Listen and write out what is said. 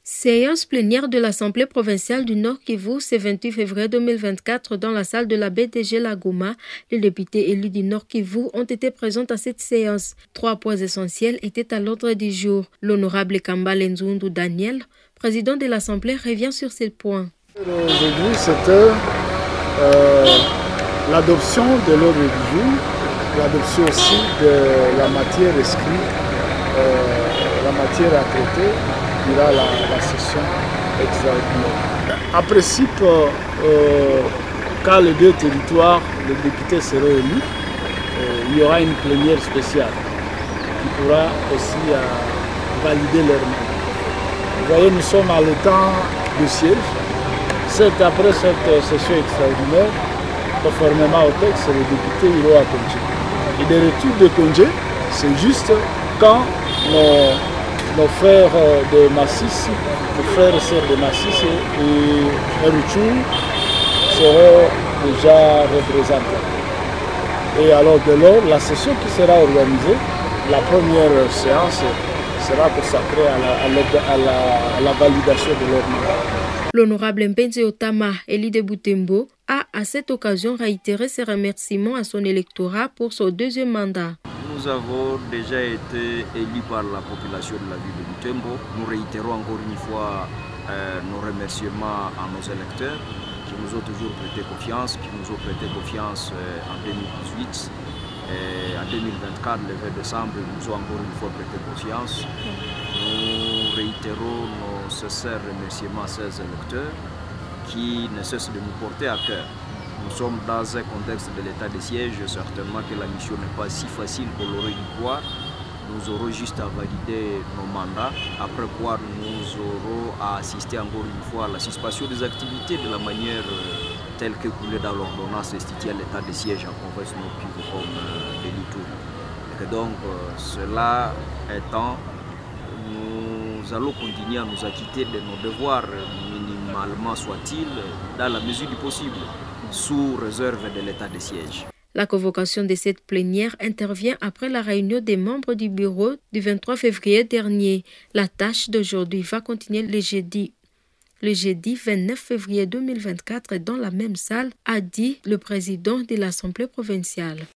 Séance plénière de l'Assemblée provinciale du Nord Kivu, ce 28 février 2024, dans la salle de la BDG Lagoma. Les députés élus du Nord Kivu ont été présents à cette séance. 3 points essentiels étaient à l'ordre du jour. L'honorable Kambale Nzundu Daniel, président de l'Assemblée, revient sur ces points. Aujourd'hui, c'était l'adoption de l'ordre du jour, l'adoption aussi de la matière inscrite, la matière à traiter durant la session extraordinaire. En principe, quand les deux territoires, les députés seront élus, il y aura une plénière spéciale qui pourra aussi valider leur mandat. Vous voyez, nous sommes à l'état de siège. Après cette session extraordinaire, conformément au texte, les députés iront à congé. Et des retours de congé, c'est juste quand nos frères de Masisi, nos frères et sœurs de Masisi et Ruchou seront déjà représentés. Et alors de lors, la session qui sera organisée, la première séance sera consacrée à la validation de leur mandat. L'honorable Mpenzi Otama, élu de Butembo, a à cette occasion réitéré ses remerciements à son électorat pour son deuxième mandat. Nous avons déjà été élus par la population de la ville de Butembo. Nous réitérons encore une fois nos remerciements à nos électeurs qui nous ont toujours prêté confiance, qui nous ont prêté confiance en 2018. Et en 2024, le 20 décembre, ils nous ont encore une fois prêté confiance. Nous réitérons nos sincères remerciements à ces électeurs qui ne cessent de nous porter à cœur. Nous sommes dans un contexte de l'état de siège, certainement que la mission n'est pas si facile qu'on l'aurait dû croire. Nous aurons juste à valider nos mandats, après quoi nous aurons à assister encore une fois à la suspension des activités de la manière telle que coulée dans l'ordonnance instituée à l'état de siège en province Nord Kivu comme de l'Ituri. Et donc, cela étant, nous allons continuer à nous acquitter de nos devoirs, minimalement soit-il, dans la mesure du possible, sous réserve de l'état de siège. La convocation de cette plénière intervient après la réunion des membres du bureau du 23 février dernier. La tâche d'aujourd'hui va continuer le jeudi 29 février 2024 dans la même salle, a dit le président de l'Assemblée provinciale.